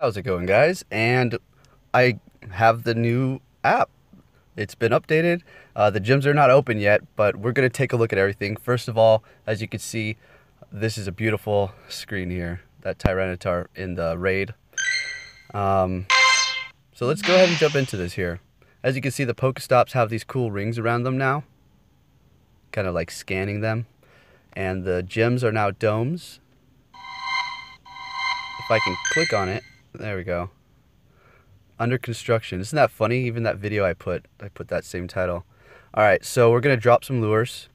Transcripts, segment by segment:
How's it going, guys? And I have the new app. It's been updated. The gyms are not open yet, but we're going to take a look at everything. First of all, as you can see, this is a beautiful screen here. That Tyranitar in the raid. So let's go ahead and jump into this here. As you can see, the Pokestops have these cool rings around them now. Kind of like scanning them. And the gyms are now domes. If I can click on it, there we go. Under construction. Isn't that funny? Even that video I put that same title. Alright, so we're going to drop some lures.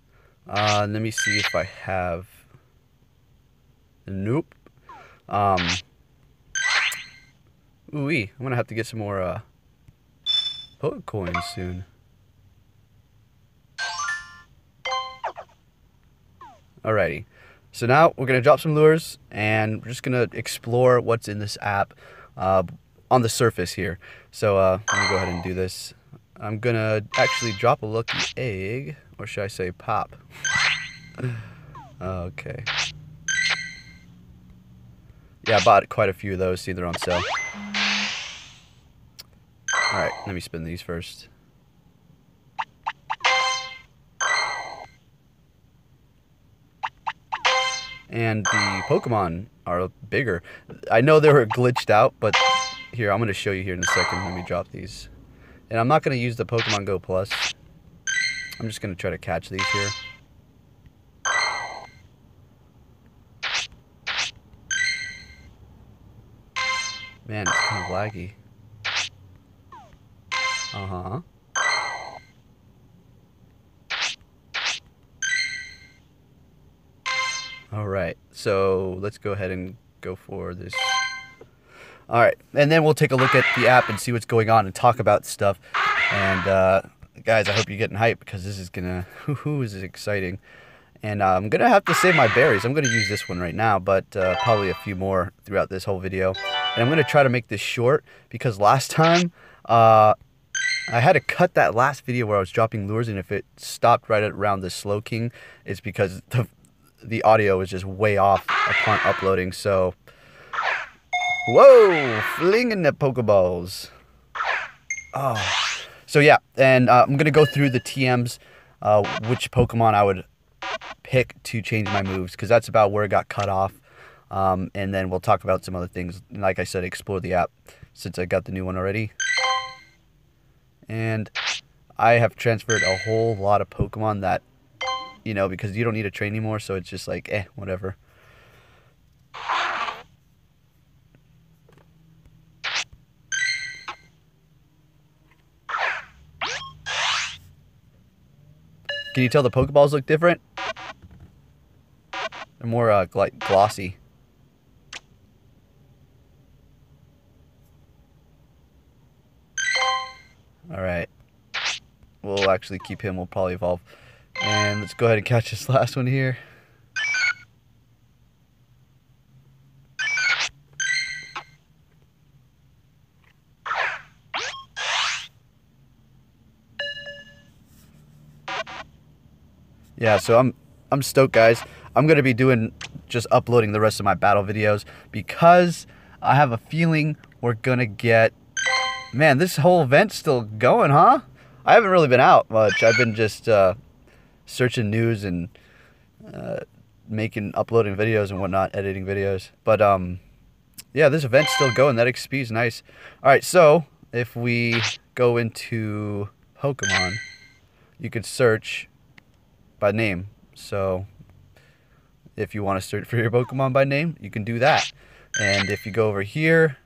Let me see if I have... Nope. Ooh-wee. I'm going to have to get some more Poke coins soon. Alrighty. So now we're going to drop some lures, and we're just going to explore what's in this app on the surface here. So let me go ahead and do this. I'm going to actually drop a lucky egg, or should I say pop? Okay. Yeah, I bought quite a few of those. See, they're on sale. Alright, let me spin these first. And the Pokemon are bigger. I know they were glitched out, but here, I'm going to show you here in a second. Let me drop these. And I'm not going to use the Pokemon GO Plus. I'm just going to try to catch these here. Man, it's kind of laggy. Uh-huh. Alright, so let's go ahead and go for this. Alright, and then we'll take a look at the app and see what's going on and talk about stuff. And, guys, I hope you're getting hyped because this is gonna... this is exciting. And I'm gonna have to save my berries. I'm gonna use this one right now, but probably a few more throughout this whole video. And I'm gonna try to make this short because last time, I had to cut that last video where I was dropping lures, and if it stopped right around the Slow King, it's because the audio was just way off upon uploading. So, whoa, flinging the Pokeballs. Oh, so yeah, and I'm gonna go through the TMs, which Pokemon I would pick to change my moves, because that's about where it got cut off. And then we'll talk about some other things. Like I said, explore the app since I got the new one already. And I have transferred a whole lot of Pokemon that, you know, because you don't need to train anymore, so it's just like, whatever. Can you tell the Pokeballs look different? They're more like glossy. Alright. We'll actually keep him. We'll probably evolve. And let's go ahead and catch this last one here. Yeah, so I'm stoked, guys. I'm going to be doing just uploading the rest of my battle videos because I have a feeling we're going to get... Man, this whole event's still going, huh? I haven't really been out much. I've been just searching news and uploading videos and whatnot, editing videos. But yeah, this event's still going. That XP is nice. All right, so if we go into Pokemon, you could search by name. So if you want to search for your Pokemon by name, you can do that. And if you go over here,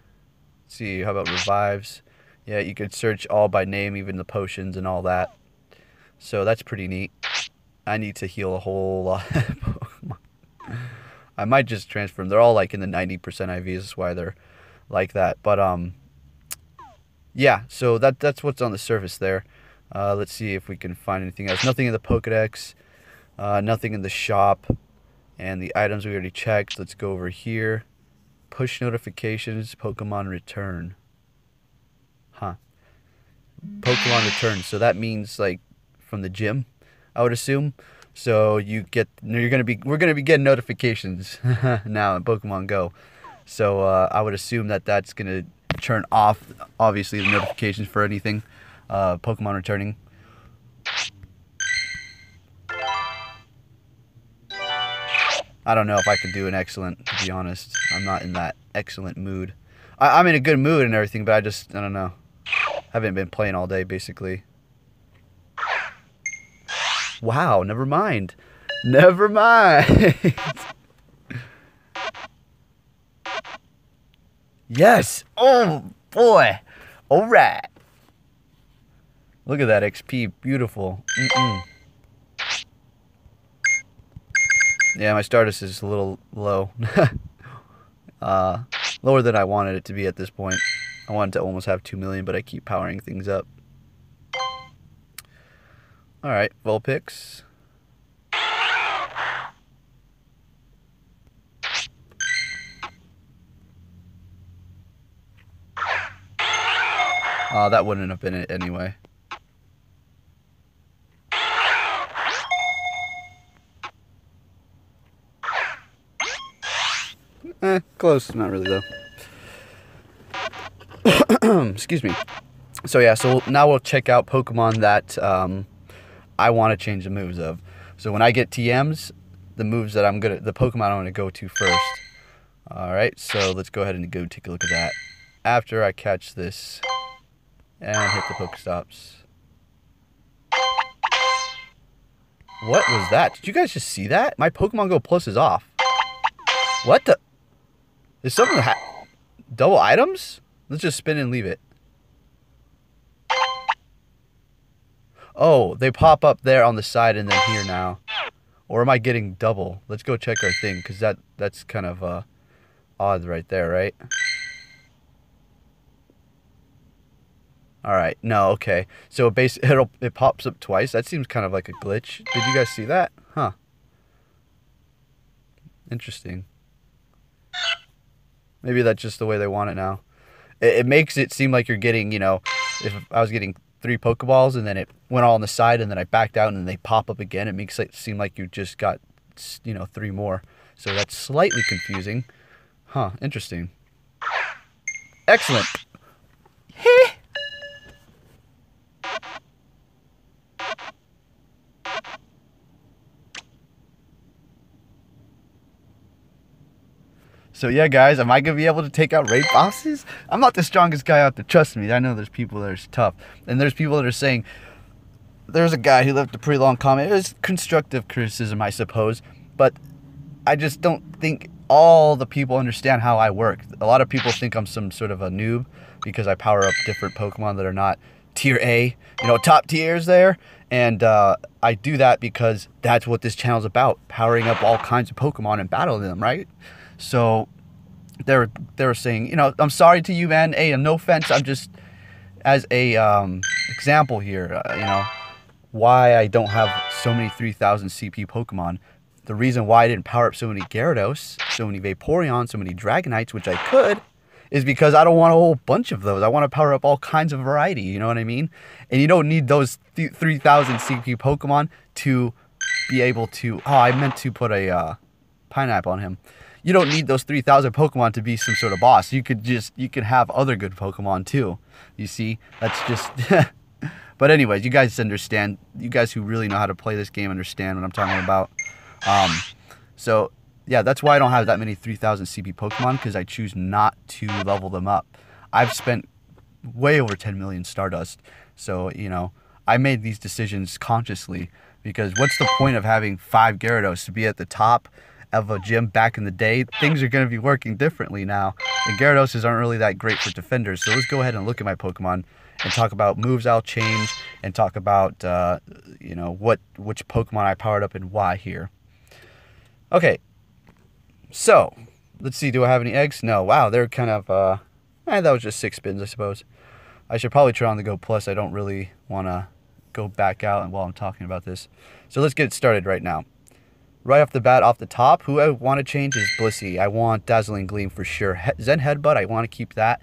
let's see, how about revives? Yeah, you could search all by name, even the potions and all that. So that's pretty neat. I need to heal a whole lot of Pokemon. I might just transfer them. They're all like in the 90% IVs. That's why they're like that. But yeah, so that's what's on the surface there. Let's see if we can find anything else. Nothing in the Pokedex. Nothing in the shop. And the items we already checked. Let's go over here. Push notifications, Pokemon return. Huh. Pokemon return. So that means like from the gym, I would assume. So we're gonna be getting notifications now in Pokemon Go. So I would assume that that's going to turn off, obviously, the notifications for anything Pokemon returning. I don't know if I could do an excellent, to be honest. I'm not in that excellent mood. I'm in a good mood and everything, but I don't know. Haven't been playing all day, basically. Wow, never mind. Never mind. Yes. Oh, boy. All right. Look at that XP. Beautiful. Yeah, my Stardust is a little low. Lower than I wanted it to be at this point. I wanted to almost have 2 million, but I keep powering things up. Alright, Vulpix. That wouldn't have been it anyway. Close. Not really, though. Excuse me. So, yeah, so now we'll check out Pokemon that I want to change the moves of. So when I get TMs, the moves that the Pokemon I'm going to go to first. Alright, so let's go ahead and go take a look at that. After I catch this and hit the Pokestops. What was that? Did you guys just see that? My Pokemon Go Plus is off. What the? Is something double items? Let's just spin and leave it. Oh, they pop up there on the side and then here now. Or am I getting double? Let's go check our thing, because that's kind of odd right there, right? Alright, no, okay. So it pops up twice. That seems kind of like a glitch. Did you guys see that? Huh. Interesting. Maybe that's just the way they want it now. It makes it seem like you're getting, you know, if I was getting 3 Pokeballs and then it went all on the side and then I backed out and then they pop up again, it makes it seem like you just got, you know, 3 more. So that's slightly confusing. Huh, interesting. Excellent. So yeah, guys, am I going to be able to take out raid bosses? I'm not the strongest guy out there, trust me. I know there's people that are tough. And there's people that are saying, there's a guy who left a pretty long comment. It was constructive criticism, I suppose. But I just don't think all the people understand how I work. A lot of people think I'm some sort of a noob because I power up different Pokemon that are not tier A, you know, top tiers there. And I do that because that's what this channel is about, powering up all kinds of Pokemon and battling them, right? So they were saying, you know, I'm sorry to you, man. Hey, no offense. I'm just, as a example here, you know, why I don't have so many 3000 CP Pokemon. The reason why I didn't power up so many Gyarados, so many Vaporeon, so many Dragonites, which I could, is because I don't want a whole bunch of those. I want to power up all kinds of variety, you know what I mean? And you don't need those 3000 CP Pokemon to be able to... Oh, I meant to put a pineapple on him. You don't need those 3000 Pokemon to be some sort of boss. You could have other good Pokemon too. You see? That's just... But anyways, you guys understand. You guys who really know how to play this game understand what I'm talking about. So, yeah, that's why I don't have that many 3000 CP Pokemon, because I choose not to level them up. I've spent way over 10 million Stardust. So, you know, I made these decisions consciously, because what's the point of having 5 Gyarados to be at the top of a gym back in the day? Things are going to be working differently now. And Gyaradoses aren't really that great for defenders. So let's go ahead and look at my Pokemon and talk about moves I'll change and talk about, you know, which Pokemon I powered up and why here. Okay, so let's see. Do I have any eggs? No. Wow, they're kind of, that was just 6 spins, I suppose. I should probably try on the Go Plus. I don't really want to go back out while I'm talking about this. So let's get started right now. Right off the bat, off the top, who I want to change is Blissey. I want Dazzling Gleam for sure. Zen Headbutt, I want to keep that,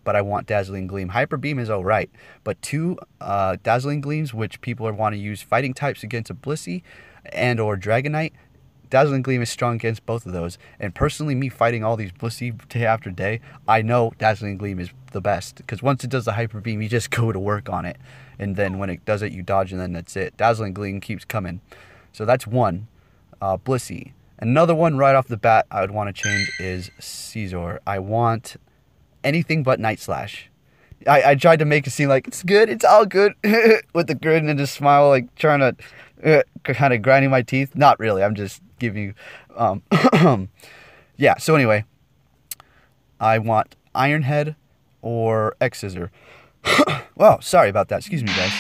but I want Dazzling Gleam. Hyper Beam is alright, but 2 Dazzling Gleams, which people want to use fighting types against a Blissey and or Dragonite, Dazzling Gleam is strong against both of those. And personally, me fighting all these Blissey day after day, I know Dazzling Gleam is the best. Because once it does the Hyper Beam, you just go to work on it. And then when it does it, you dodge, and then that's it. Dazzling Gleam keeps coming. So that's one. Blissey. Another one right off the bat I would want to change is Caesar. I want anything but Night Slash. I tried to make it seem like it's good, it's all good, with the grin and just smile, like trying to kind of grinding my teeth. Not really, I'm just giving you, yeah, so anyway, I want Iron Head or X Scissor. Well, sorry about that, excuse me guys.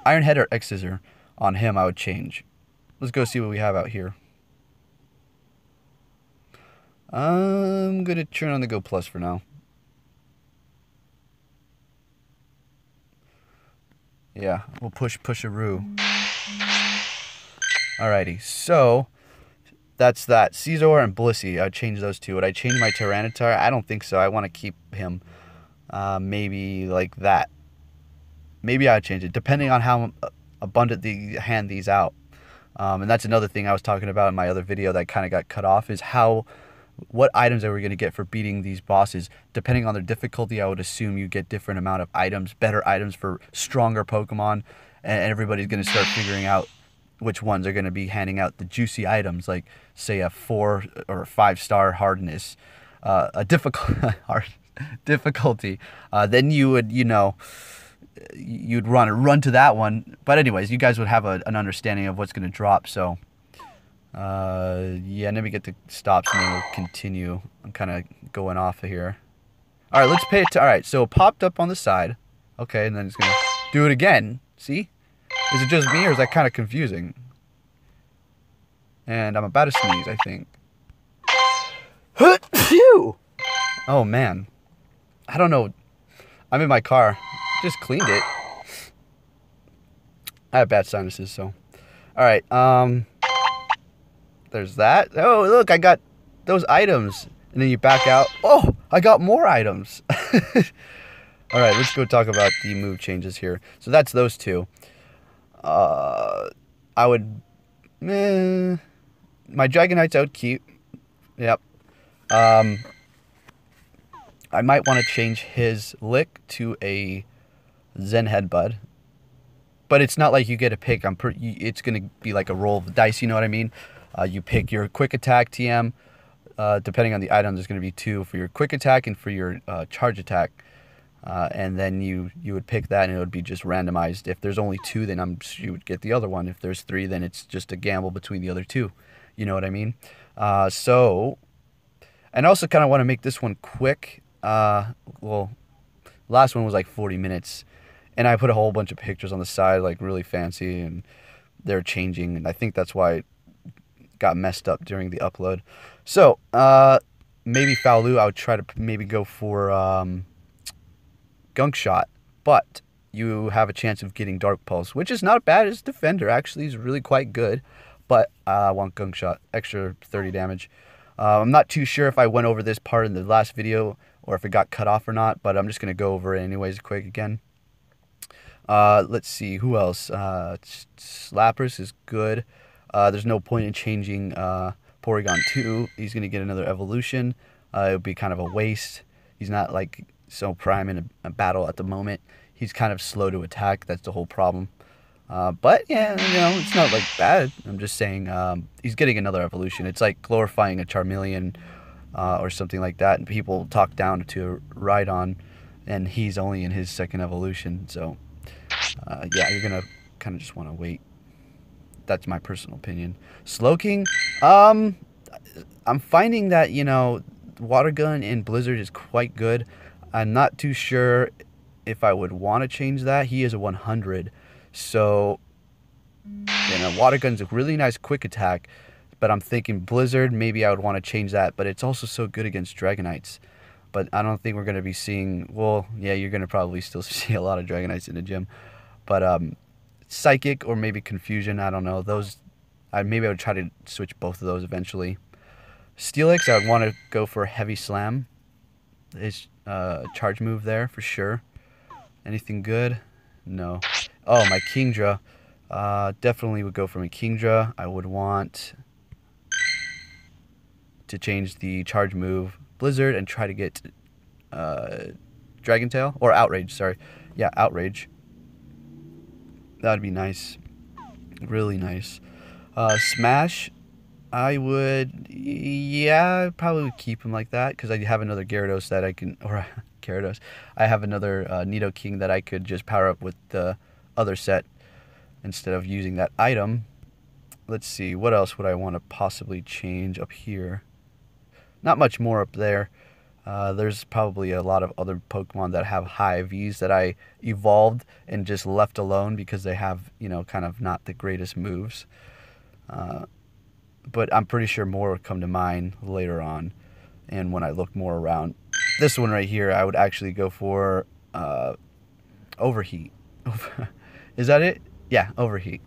Iron Head or X Scissor on him I would change. Let's go see what we have out here. I'm going to turn on the Go Plus for now. Yeah, we'll push-a-roo. Alrighty, so that's that. Caesar and Blissey, I'd change those two. Would I change my Tyranitar? I don't think so. I want to keep him maybe like that. Maybe I'd change it, depending on how abundantly hand these out. And that's another thing I was talking about in my other video that kind of got cut off, is what items are we going to get for beating these bosses. Depending on their difficulty, I would assume you get different amount of items, better items for stronger Pokemon, and everybody's going to start figuring out which ones are going to be handing out the juicy items, like say a 4 or 5-star hardness, a difficulty. Then you would, you'd run to that one. But anyways, you guys would have an understanding of what's going to drop. So yeah, let me get the stops and then we'll continue. I'm kind of going off of here. All right, let's pay it to, all right, so it popped up on the side. Okay, and then it's going to do it again. See? Is it just me or is that kind of confusing? And I'm about to sneeze, I think. Phew! Oh, man. I don't know. I'm in my car. Just cleaned it. I have bad sinuses, so. All right, there's that. Oh, look, I got those items. And then you back out. Oh, I got more items. All right, let's go talk about the move changes here. So that's those two. I would... my Dragonite's I would keep. Yep. I might want to change his Lick to a Zen Headbutt. But it's not like you get a pick. It's going to be like a roll of the dice, you know what I mean? You pick your quick attack TM. Depending on the item, there's going to be 2 for your quick attack and for your charge attack. And then you would pick that and it would be just randomized. If there's only 2, then you would get the other one. If there's 3, then it's just a gamble between the other 2. You know what I mean? So, and I also kind of want to make this one quick. Well, last one was like 40 minutes. And I put a whole bunch of pictures on the side, like really fancy, and they're changing. And I think that's why it got messed up during the upload. So, maybe Faolu, I would try to maybe go for Gunk Shot. But you have a chance of getting Dark Pulse, which is not bad as Defender. Actually, is really quite good. But I want Gunk Shot, extra 30 damage. I'm not too sure if I went over this part in the last video or if it got cut off or not, but I'm just going to go over it anyways quick again. Let's see, who else? Lapras is good. There's no point in changing Porygon 2. He's going to get another evolution. It would be kind of a waste. He's not like so prime in a battle at the moment. He's kind of slow to attack. That's the whole problem. But yeah, it's not like bad. I'm just saying he's getting another evolution. It's like glorifying a Charmeleon or something like that. And people talk down to Rhydon, and he's only in his 2nd evolution. So yeah, you're going to kind of just want to wait. That's my personal opinion. Slowking, I'm finding that, Water Gun in Blizzard is quite good. I'm not too sure if I would want to change that. He is a 100. So, Water Gun's a really nice quick attack. But I'm thinking Blizzard, maybe I would want to change that. But it's also so good against Dragonites. But I don't think we're going to be seeing... Well, yeah, you're going to probably still see a lot of Dragonites in the gym. But Psychic or maybe Confusion, I don't know. Those, maybe I would try to switch both of those eventually. Steelix, I would want to go for Heavy Slam. His charge move there for sure. Anything good? No. Oh, my Kingdra. Definitely would go for my Kingdra. I would want to change the charge move Blizzard and try to get Dragon Tail or Outrage. Sorry, yeah, Outrage. That'd be nice, really nice. Smash, I would, yeah, probably would keep him like that because I have another Gyarados that I can, or Gyarados. I have another Nidoking that I could just power up with the other set instead of using that item. Let's see, what else would I want to possibly change up here? Not much more up there. There's probably a lot of other Pokemon that have high Vs that I evolved and just left alone because they have, you know, kind of not the greatest moves. But I'm pretty sure more will come to mind later on and when I look more around. This one right here, I would actually go for Overheat. Is that it? Yeah, Overheat.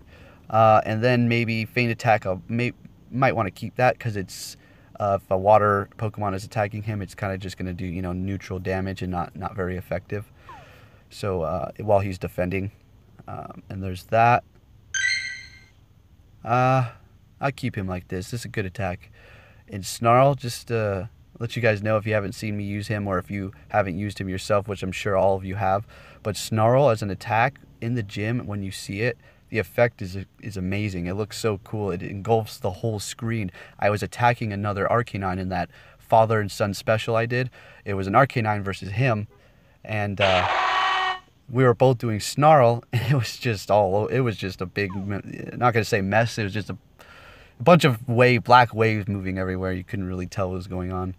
And then maybe Feint Attack. Might want to keep that because it's if a water Pokemon is attacking him, it's kind of just going to do, you know, neutral damage and not very effective. So while he's defending, and there's that. I'll keep him like this. This is a good attack. And Snarl, just let you guys know if you haven't seen me use him or if you haven't used him yourself, which I'm sure all of you have. But Snarl as an attack in the gym, when you see it, the effect is amazing. It looks so cool. It engulfs the whole screen. I was attacking another Arcanine in that father and son special I did. It was an Arcanine versus him, and we were both doing Snarl, and it was just a big, not gonna say mess. It was just a bunch of black waves moving everywhere. You couldn't really tell what was going on.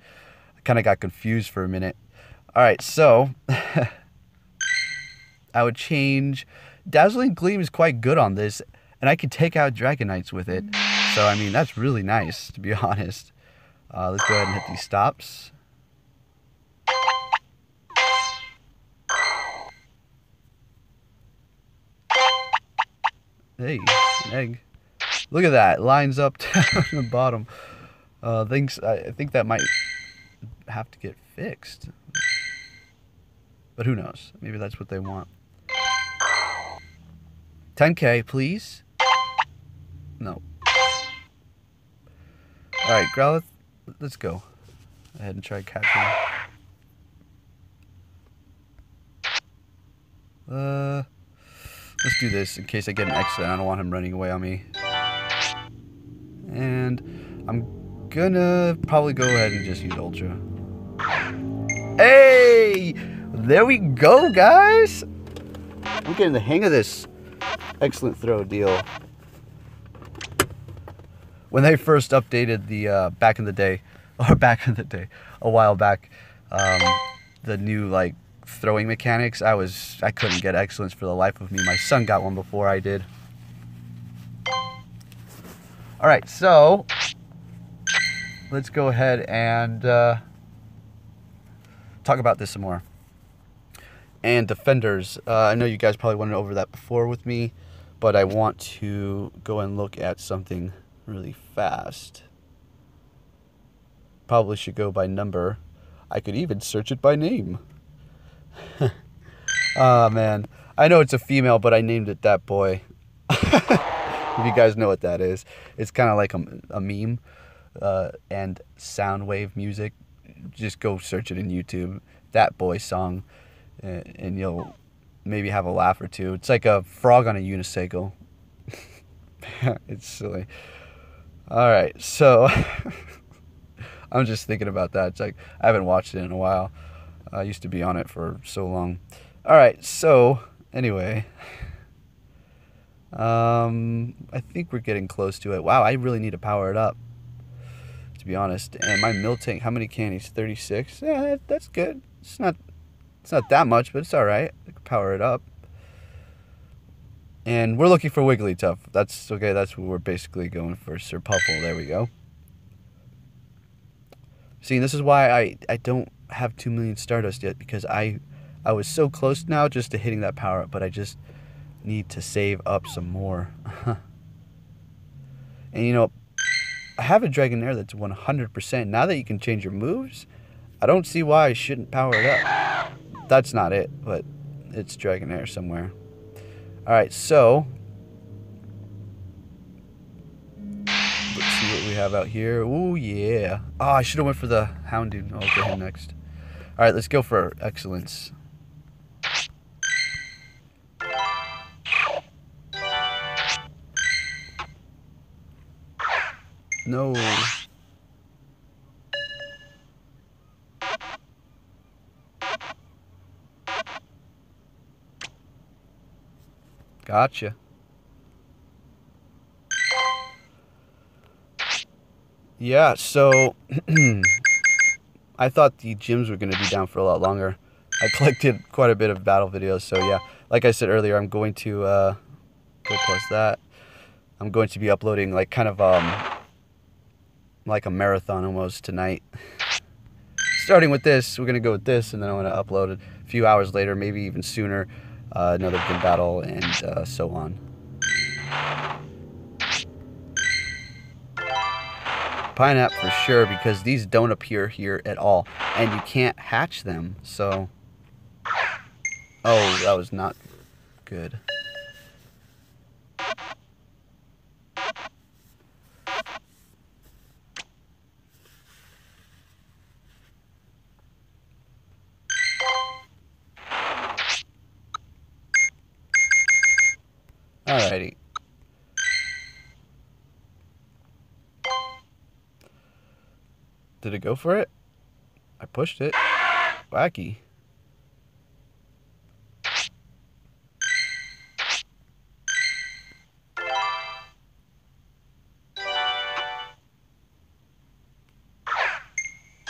I kind of got confused for a minute. All right, so I would change. Dazzling Gleam is quite good on this, and I could take out Dragonites with it. So, I mean, that's really nice, to be honest. Let's go ahead and hit these stops. Hey, an egg. Look at that. Lines up down the bottom. I think that might have to get fixed. But who knows? Maybe that's what they want. 10K, please. No. Alright, Growlithe, let's go. Go ahead and try catching. Let's do this in case I get an accident. I don't want him running away on me. And I'm gonna probably go ahead and just use Ultra. Hey! There we go, guys! I'm getting the hang of this. Excellent throw deal. When they first updated the back in the day, a while back, the new like throwing mechanics, I couldn't get excellence for the life of me. My son got one before I did. All right, so let's go ahead and talk about this some more. And defenders, I know you guys probably went over that before with me, but I want to go and look at something really fast. Probably should go by number. I could even search it by name. Oh man, I know it's a female, but I named it that boy. If you guys know what that is, it's kind of like a meme and sound wave music. Just go search it in YouTube. That boy song, and you'll maybe have a laugh or two. It's like a frog on a unicycle. It's silly. All right, so I'm just thinking about that. It's like I haven't watched it in a while. I used to be on it for so long. All right, so anyway, I think we're getting close to it. Wow, I really need to power it up, to be honest. And my Miltank, how many candies? 36. Yeah, that's good. It's not that much, but it's all right. I can power it up. And we're looking for Wigglytuff. That's okay. That's what we're basically going for. Sir Puffle. There we go. See, this is why I don't have 2 million Stardust yet, because I was so close now just to hitting that power up, but I just need to save up some more. And you know, I have a Dragonair that's 100%. Now that you can change your moves, I don't see why I shouldn't power it up. That's not it, but it's Dragonair somewhere. Alright, so let's see what we have out here? Oh yeah. Oh, I should have went for the Houndoom. I'll get him next. All right, let's go for excellence. No. Gotcha. Yeah, so I thought the gyms were going to be down for a lot longer. I collected quite a bit of battle videos, so yeah. Like I said earlier, I'm going to go plus that. I'm going to be uploading like kind of like a marathon almost tonight. Starting with this, we're going to go with this, and then I'm going to upload it a few hours later, maybe even sooner, another gym battle, and so on. Pineapple for sure, because these don't appear here at all, and you can't hatch them, so... Oh, that was not good. Alrighty. Did it go for it? I pushed it. Wacky.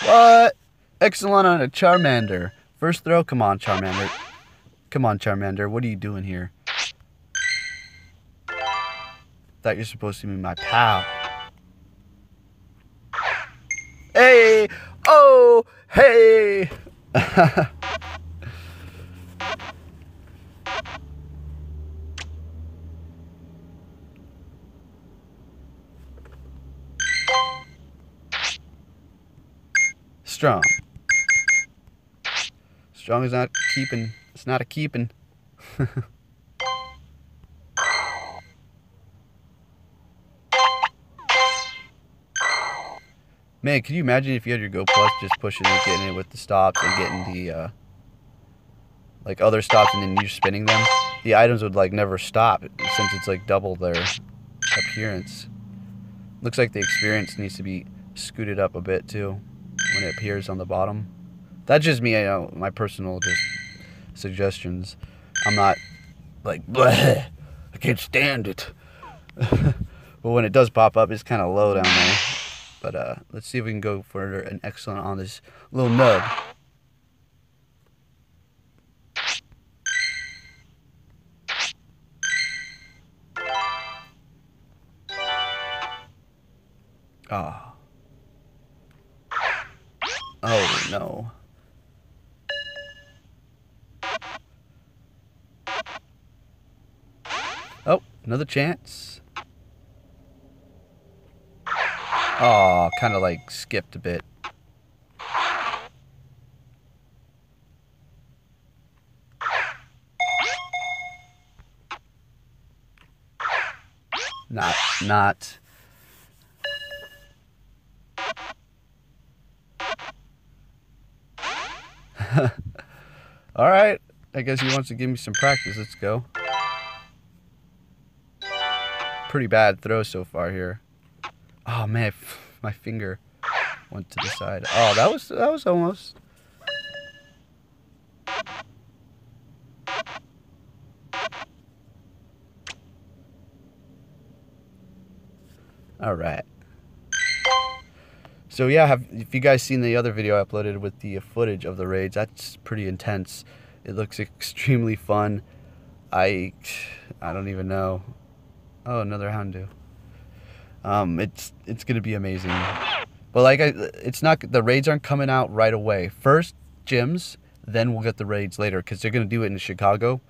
What? Excellent on a Charmander. First throw? Come on, Charmander. Come on, Charmander. What are you doing here? Thought you're supposed to be my pal. Hey! Oh! Hey! Strong. Strong is not keeping. It's not a keeping. Man, can you imagine if you had your Go Plus just pushing it, getting it with the stops, and getting the like other stops, and then you spinning them? The items would like never stop since it's like double their appearance. Looks like the experience needs to be scooted up a bit too when it appears on the bottom. That's just me, my personal just suggestions. I'm not like, bleh, I can't stand it. But when it does pop up, it's kind of low down there. But let's see if we can go for an excellent on this little nub. Oh. Oh no. Oh, another chance. Oh, kind of like skipped a bit. Not. All right. I guess he wants to give me some practice. Let's go. Pretty bad throw so far here. Oh man, my finger went to the side. Oh, that was almost. All right. So yeah, if you guys seen the other video I uploaded with the footage of the raids, that's pretty intense. It looks extremely fun. I don't even know. Oh, another Houndoom. It's gonna be amazing. But like it's not, the raids aren't coming out right away. First gyms, then we'll get the raids later, because they're gonna do it in Chicago,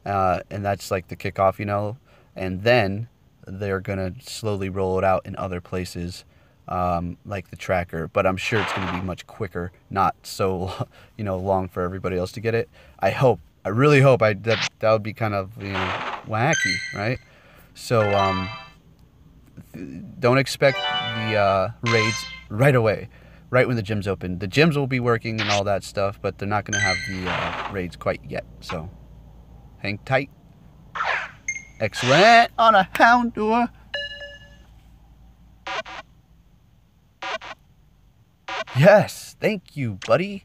and that's like the kickoff, you know. And then they're gonna slowly roll it out in other places, like the tracker. But I'm sure it's gonna be much quicker, not so long for everybody else to get it. I hope. I really hope. That would be kind of wacky, right? So don't expect the raids right away, right when the gyms open. The gyms will be working and all that stuff, but they're not going to have the raids quite yet. So hang tight. Excellent on a Houndour. Yes, thank you, buddy.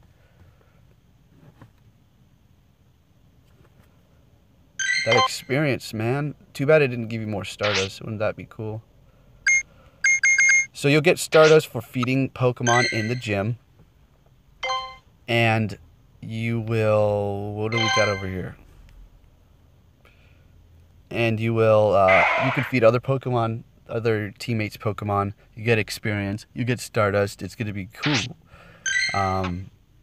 That experience, man. Too bad it didn't give you more Stardust. Wouldn't that be cool? So you'll get Stardust for feeding Pokemon in the gym. And you will... What do we got over here? And you will... you can feed other Pokemon, other teammates' Pokemon. You get experience. You get Stardust. It's going to be cool.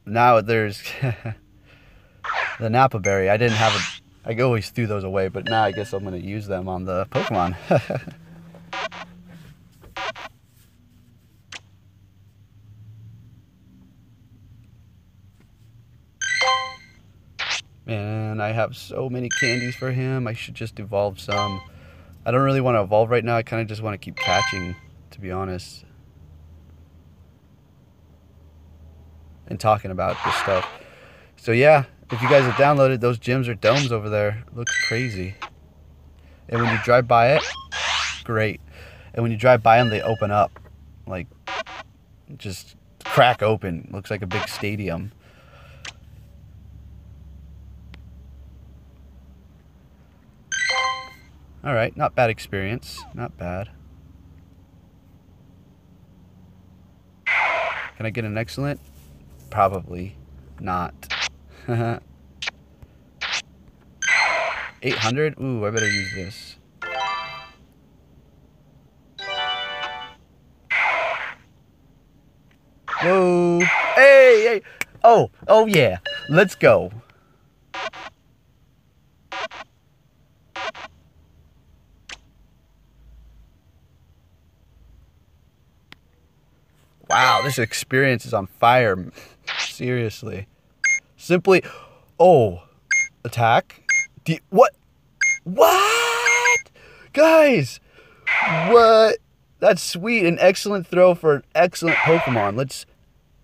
Now there's... the Napa Berry. I didn't have a... I always threw those away, but now I guess I'm going to use them on the Pokemon. Man, I have so many candies for him. I should just evolve some. I don't really want to evolve right now. I kind of just want to keep catching, to be honest. And talking about this stuff. So yeah, if you guys have downloaded, those gyms or domes over there, it looks crazy. And when you drive by it, great. And when you drive by them, they open up. Like, just crack open. Looks like a big stadium. Alright, not bad experience. Not bad. Can I get an excellent? Probably not. 800? Ooh, I better use this. Whoa. Hey, hey. Oh yeah. Let's go. Wow, this experience is on fire. Seriously. Simply... Oh. Attack? What? What? Guys! What? That's sweet. An excellent throw for an excellent Pokemon. Let's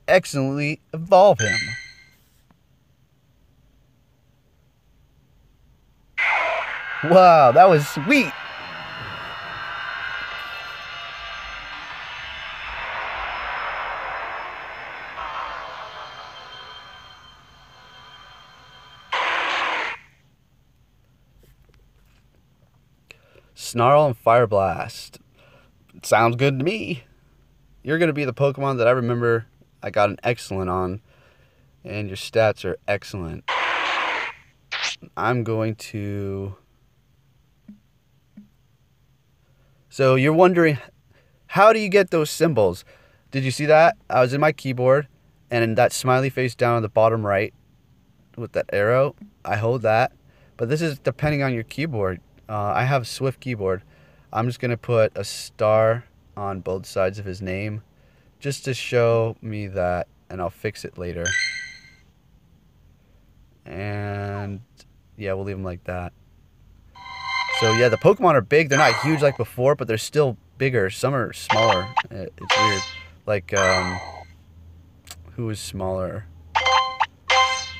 excellently evolve him. Wow, that was sweet. Snarl and Fire Blast. Sounds good to me. You're going to be the Pokemon that I remember I got an excellent on. And your stats are excellent. I'm going to... So you're wondering, how do you get those symbols? Did you see that? I was in my keyboard, and in that smiley face down on the bottom right with that arrow, I hold that. But this is depending on your keyboard. I have a Swift keyboard. I'm just going to put a star on both sides of his name just to show me that, and I'll fix it later. And yeah, we'll leave them like that. So yeah, the Pokemon are big. They're not huge like before, but they're still bigger. Some are smaller. It's weird. Like, who is smaller?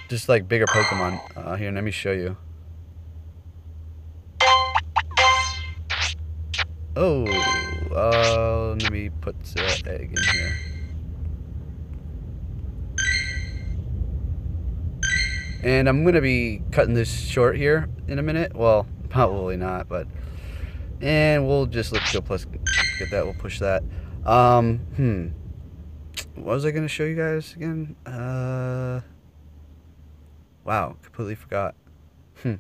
Just like bigger Pokemon. Here, let me show you. Oh, let me put egg in here. And I'm going to be cutting this short here in a minute. Well, probably not, but... And we'll just let go plus get that. We'll push that. What was I going to show you guys again? Wow, completely forgot. Oh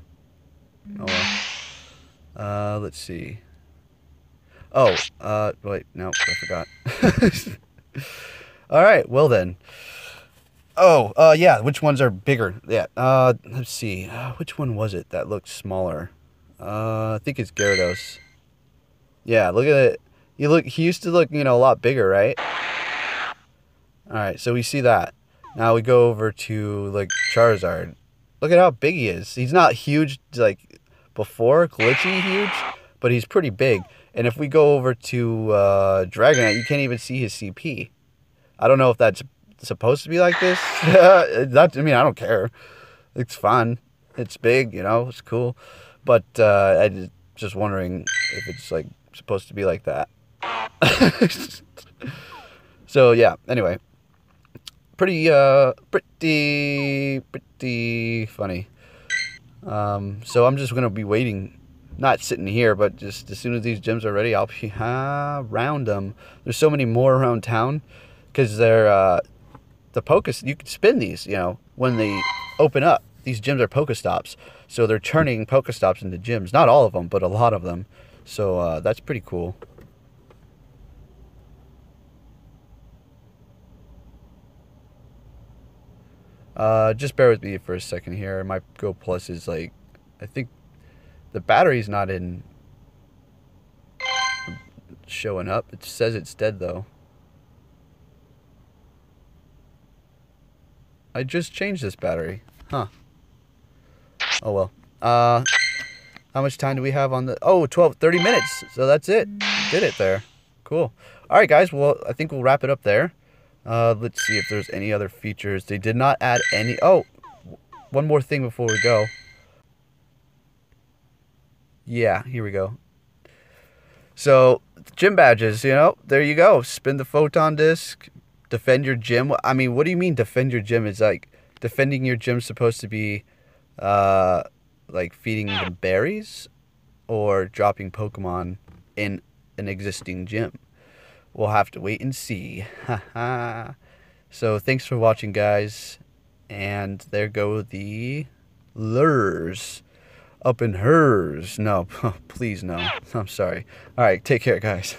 well. Let's see. Oh, wait, no, I forgot. Alright, well then. Oh, yeah, which ones are bigger? Yeah, let's see. Which one was it that looked smaller? I think it's Gyarados. Yeah, look at it. He used to look, a lot bigger, right? Alright, so we see that. Now we go over to, like, Charizard. Look at how big he is. He's not huge, like, before, glitchy huge, but he's pretty big. And if we go over to Dragonite, you can't even see his CP. I don't know if that's supposed to be like this. I mean, I don't care. It's fun. It's big, you know, it's cool. But I just wondering if it's like supposed to be like that. So yeah, anyway. Pretty funny. So I'm just gonna be waiting, not sitting here, but just as soon as these gyms are ready, I'll be around them. There's so many more around town, because they're the Pokés. You can spin these, you know, when they open up. These gyms are Pokestops, so they're turning Pokestops into gyms. Not all of them, but a lot of them. So that's pretty cool. Just bear with me for a second here. My Go Plus is like, I think the battery's not in showing up. It says it's dead though. I just changed this battery. Huh. Oh well. How much time do we have on the... Oh, 30 minutes. So that's it. Did it there. Cool. All right, guys. Well, I think we'll wrap it up there. Let's see if there's any other features. They did not add any... Oh, one more thing before we go. Yeah, here we go. So, gym badges, you know, there you go. Spin the photon disc. Defend your gym. I mean, what do you mean defend your gym? Is like defending your gym supposed to be like feeding them berries or dropping Pokemon in an existing gym? We'll have to wait and see. So thanks for watching, guys. And there go the lures up in hers. No, please no. I'm sorry. All right, take care, guys.